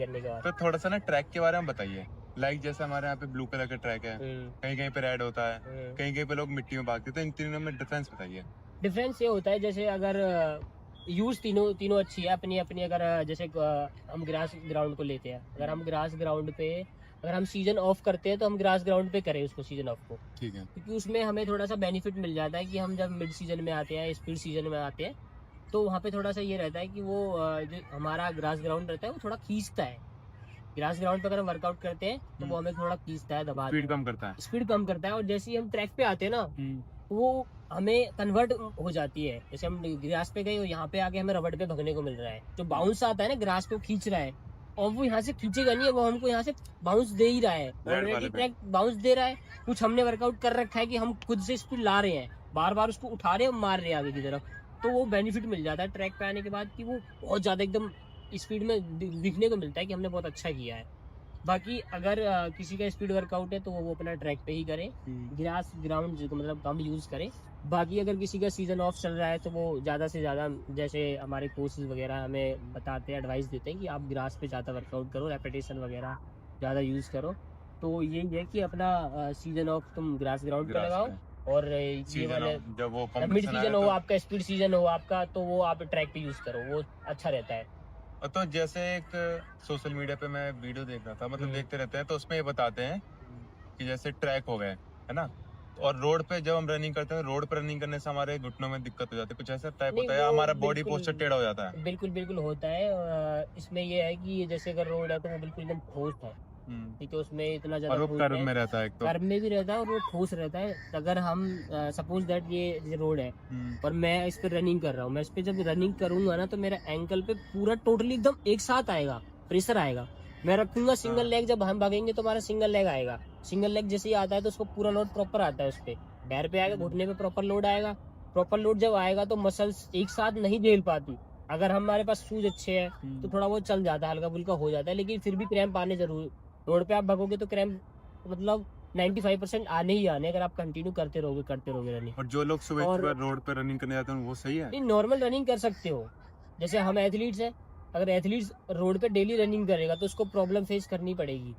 करने के बाद। तो थोड़ा सा ना ट्रैक के बारे में बताइए। लाइक जैसे हमारे यहाँ पे ब्लू कलर का ट्रैक है, कहीं कहीं पे रेड होता है, कहीं कहीं पे लोग मिट्टी में भागते हैं, तो इन तीनों में डिफरेंस बताइए। डिफरेंस ये होता है जैसे अगर यूज तीनों अच्छी है अपनी अपनी। अगर जैसे हम ग्रास ग्राउंड को लेते हैं, अगर हम ग्रास ग्राउंड पे अगर हम सीजन ऑफ करते हैं तो हम ग्रास ग्राउंड पे करें उसको सीजन ऑफ को, ठीक है। क्योंकि उसमें हमें थोड़ा सा बेनिफिट मिल जाता है कि हम जब मिड सीजन में आते हैं, स्पीड सीजन में आते हैं, तो वहाँ पे थोड़ा सा ये रहता है कि वो जो हमारा ग्रास ग्राउंड रहता है वो थोड़ा खींचता है। ग्रास ग्राउंड पे अगर हम वर्कआउट करते हैं तो वो हमें थोड़ा खींचता है, दबाता है, स्पीड कम करता है। स्पीड कम करता है। और जैसे ही हम ट्रैक पे आते हैं ना, वो हमें कन्वर्ट हो जाती है। जैसे हम ग्रास पे गए और यहाँ पे आके हमें रबड़ पे भगने को मिल रहा है, जो बाउंस आता है ना ग्रास पे वो खींच रहा है, और वो यहाँ से खींचेगा नहीं है, वो हमको यहाँ से बाउंस दे ही रहा है। ऑलरेडी ट्रैक बाउंस दे रहा है। कुछ हमने वर्कआउट कर रखा है कि हम खुद से स्पीड ला रहे हैं, बार बार उसको उठा रहे हैं, मार रहे हैं आगे की तरफ, तो वो बेनिफिट मिल जाता है ट्रैक पे आने के बाद कि वो बहुत ज्यादा एकदम स्पीड में दिखने को मिलता है कि हमने बहुत अच्छा किया है। बाकी अगर किसी का स्पीड वर्कआउट है तो वो अपना ट्रैक पे ही करे, ग्रास ग्राउंड मतलब कम यूज करे। बाकी अगर किसी का सीजन ऑफ चल रहा है तो वो ज्यादा से ज्यादा, जैसे हमारे कोचेस वगैरह हमें बताते हैं, एडवाइस देते हैं कि आप ग्रास पे ज्यादा वर्कआउट करो, रेपिटेशन वगैरह ज्यादा यूज करो। तो यही है कि अपना सीजन ऑफ तुम ग्रास ग्राउंड पे लगाओ, और ये वाले जब वो मिड सीजन हो आपका, स्पीड सीजन हो आपका, तो वो आप ट्रैक पे यूज करो, वो अच्छा रहता है। तो जैसे एक सोशल मीडिया पे मैं वीडियो देख रहा था, मतलब देखते रहते हैं, तो उसमें ये बताते हैं कि जैसे ट्रैक हो गए है ना, और रोड पे जब हम रनिंग करते हैं, रोड पे रनिंग करने से हमारे घुटनों में दिक्कत हो जाती है, कुछ ऐसा टाइप होता है, हमारा बॉडी पोस्चर टेढ़ा हो जाता है। बिल्कुल बिल्कुल होता है। इसमें ये है कि जैसे अगर रोड है तो वो बिल्कुल एकदम ठोस है, ठीक है, उसमें इतना ज्यादा और वो कर्व में रहता है, एक तो कर्व में भी रहता है और वो ठोस रहता है। अगर हम सपोज दैट ये रोड है और मैं इस पे रनिंग कर रहा हूँ, मैं इस पे जब रनिंग करूंगा ना तो मेरा एंकल पे पूरा टोटली एकदम एक साथ आएगा, प्रेशर आएगा। मैं रखूंगा सिंगल लेग, जब हम भागेंगे तो हमारा सिंगल लेग आएगा, सिंगल लेग जैसे ही आता है तो उसको पूरा लोड प्रॉपर आता है, उस पे पैर पे आएगा, घुटने पे प्रॉपर लोड आएगा। प्रॉपर लोड जब आएगा तो मसल्स एक साथ नहीं झेल पाती। अगर हमारे पास शूज अच्छे हैं तो थोड़ा वो चल जाता है, हल्का फुल्का हो जाता है, लेकिन फिर भी क्रैम्प आने जरूर। रोड पे आप भागोगे तो क्रैम्प मतलब 95% आने ही आने, अगर आप कंटिन्यू करते रहोगे रनिंग। और जो लोग सुबह रोड पे रनिंग करने जाते हैं वो सही है? नहीं, नॉर्मल रनिंग कर सकते हो। जैसे हम एथलीट्स हैं, अगर एथलीट्स रोड पे डेली रनिंग करेगा तो उसको प्रॉब्लम फेस करनी पड़ेगी,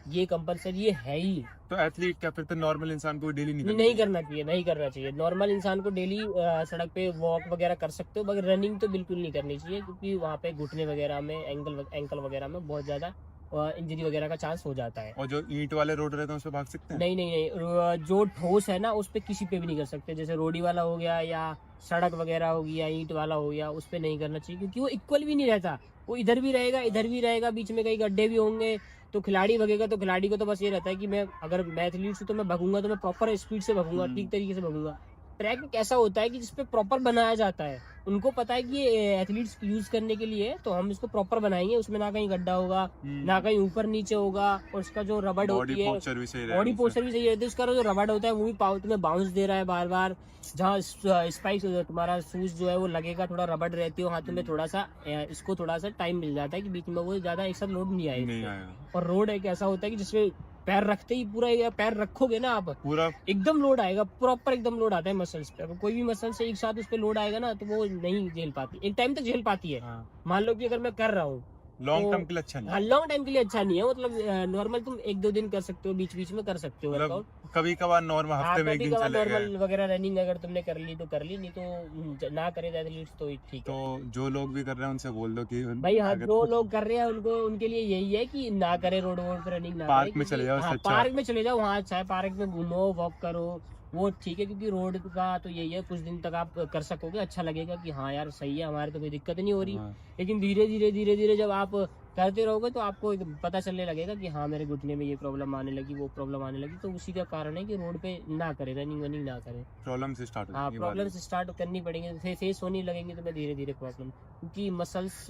ये कंपलसरी ये है ही। तो एथलीट क्या, फिर तो नॉर्मल इंसान को डेली नहीं करना चाहिए। नॉर्मल इंसान को डेली सड़क पे वॉक वगैरह कर सकते हो, मगर रनिंग तो बिल्कुल नहीं करनी चाहिए, क्योंकि वहाँ पे घुटने वगैरह में, एंकल वगैरह में बहुत ज्यादा इंजरी वगैरह का चांस हो जाता है। और जो ईंट वाले रोड रहते हैं उस पे भाग सकते हैं? नहीं, जो ठोस है ना उस पे किसी पे भी नहीं कर सकते। जैसे रोडी वाला हो गया या सड़क वगैरह हो गया, ईंट वाला हो गया, उस पे नहीं करना चाहिए, क्योंकि वो इक्वल भी नहीं रहता। वो इधर भी रहेगा, बीच में कई गड्ढे भी होंगे, तो खिलाड़ी भगेगा तो खिलाड़ी को तो बस ये रहता है कि अगर मैं एथलीट हूँ तो मैं भगूंगा तो मैं प्रॉपर स्पीड से भगूंगा, ठीक तरीके से भगूंगा। ट्रैक कैसा होता है कि जिसपे प्रॉपर बनाया जाता है, उनको पता है कि ये एथलीट्स यूज करने के लिए, तो हम इसको प्रॉपर बनाएंगे, उसमें ना कहीं गड्ढा होगा, ना कहीं ऊपर नीचे होगा, और उसका जो रबड़ होती है, बॉडी पोस्चर भी सही रहती है, उसका जो रबड़ होता है वो भी तुम्हें बाउंस दे रहा है बार बार। जहाँ स्पाइक तुम्हारा शूज जो है वो लगेगा, थोड़ा रबड़ रहती है हाथों में, थोड़ा सा इसको थोड़ा सा टाइम मिल जाता है कि बीच में वो ज्यादा एक साथ लोड नहीं आएगा। और रोड एक ऐसा होता है कि जिसमें पैर रखते ही पूरा पैर रखोगे ना आप, पूरा एकदम लोड आएगा, प्रॉपर एकदम लोड आता है मसल्स पे। अगर कोई भी मसल से एक साथ उस पे लोड आएगा ना तो वो नहीं झेल पाती, एक टाइम तक झेल पाती है। मान लो कि अगर मैं कर रहा हूँ, लॉन्ग टाइम के लिए अच्छा नहीं है। लॉन्ग टाइम के लिए अच्छा नहीं है, मतलब नॉर्मल तुम 1-2 दिन कर सकते हो, बीच बीच में कर सकते हो वर्कआउट, कभी कभार नॉर्मल हफ्ते में एक दिन चलेगा। नॉर्मल वगैरह रनिंग अगर तुमने कर ली तो कर ली, नहीं तो ना करे एथलीट्स तो ठीक है। तो जो लोग भी कर रहे हैं उनसे बोल दो कि भाई हाँ, जो लोग कर रहे हैं उनके लिए यही है कि ना करे रोड पे रनिंग, ना पार्क में चले जाओ, पार्क में चले जाओ, वहाँ अच्छा है, पार्क में घूमो, वॉक करो, वो ठीक है। क्योंकि रोड का तो यही है, कुछ दिन तक आप कर सकोगे, अच्छा लगेगा कि हाँ यार सही है, हमारे तो कोई दिक्कत नहीं हो रही। लेकिन धीरे धीरे जब आप करते रहोगे तो आपको पता चलने लगेगा कि हाँ मेरे घुटने में ये प्रॉब्लम आने लगी, वो प्रॉब्लम आने लगी। तो उसी का कारण है कि रोड पे ना करे, रनिंग वनिंग ना करे, प्रॉब्लम से स्टार्ट हाँ प्रॉब्लम से स्टार्ट करनी पड़ेंगे, फेस होने लगेंगे तो मैं धीरे प्रॉब्लम। क्योंकि मसल्स,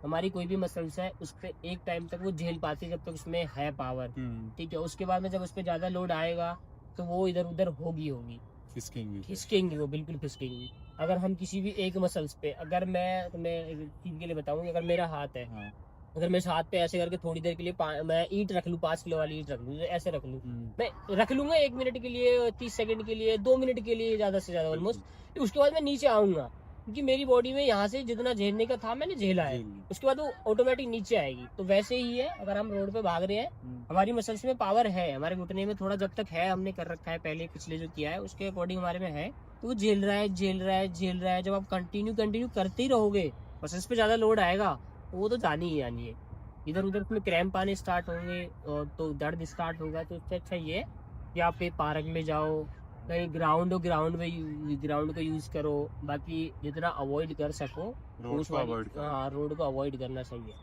हमारी कोई भी मसल्स है उस पर एक टाइम तक वो झेल पाती है जब तक उसमें है पावर, ठीक है। उसके बाद में जब उस पर ज्यादा लोड आएगा तो वो इधर उधर होगी, खिसकेंगी, वो बिल्कुल खिसकेंगी। अगर हम किसी भी एक मसल्स पे, अगर मैं तुम्हें चीज के लिए बताऊंगी, अगर मेरा हाथ है, अगर मैं इस हाथ पे ऐसे करके थोड़ी देर के लिए मैं ईंट रख लूँ, 5 किलो वाली ईंट रख लूँ, ऐसे रख लूँ, मैं रख लूंगा 1 मिनट के लिए, 30 सेकंड के लिए, 2 मिनट के लिए, ज्यादा से ज्यादा ऑलमोस्ट। उसके बाद मैं नीचे आऊंगा, क्योंकि मेरी बॉडी में यहाँ से जितना झेलने का था मैंने झेला है, उसके बाद वो ऑटोमेटिक नीचे आएगी। तो वैसे ही है, अगर हम रोड पे भाग रहे हैं, हमारी मसल्स में पावर है, हमारे घुटने में थोड़ा जब तक है, हमने कर रखा है पहले पिछले जो किया है उसके अकॉर्डिंग हमारे में है, तो वो झेल रहा है झेल रहा है झेल रहा है। जब आप कंटिन्यू करते ही रहोगे, मसल्स पे ज्यादा लोड आएगा, तो वो तो जानी ही जानी है। इधर उधर में क्रैम्प आने स्टार्ट होंगे और तो दर्द स्टार्ट होगा। तो इससे अच्छा ये है कि आप एक पार्क में जाओ, कहीं ग्राउंड हो, ग्राउंड को यूज करो। बाकी जितना अवॉइड कर सको रोड को avoid करो। रोड को अवॉइड करना चाहिए।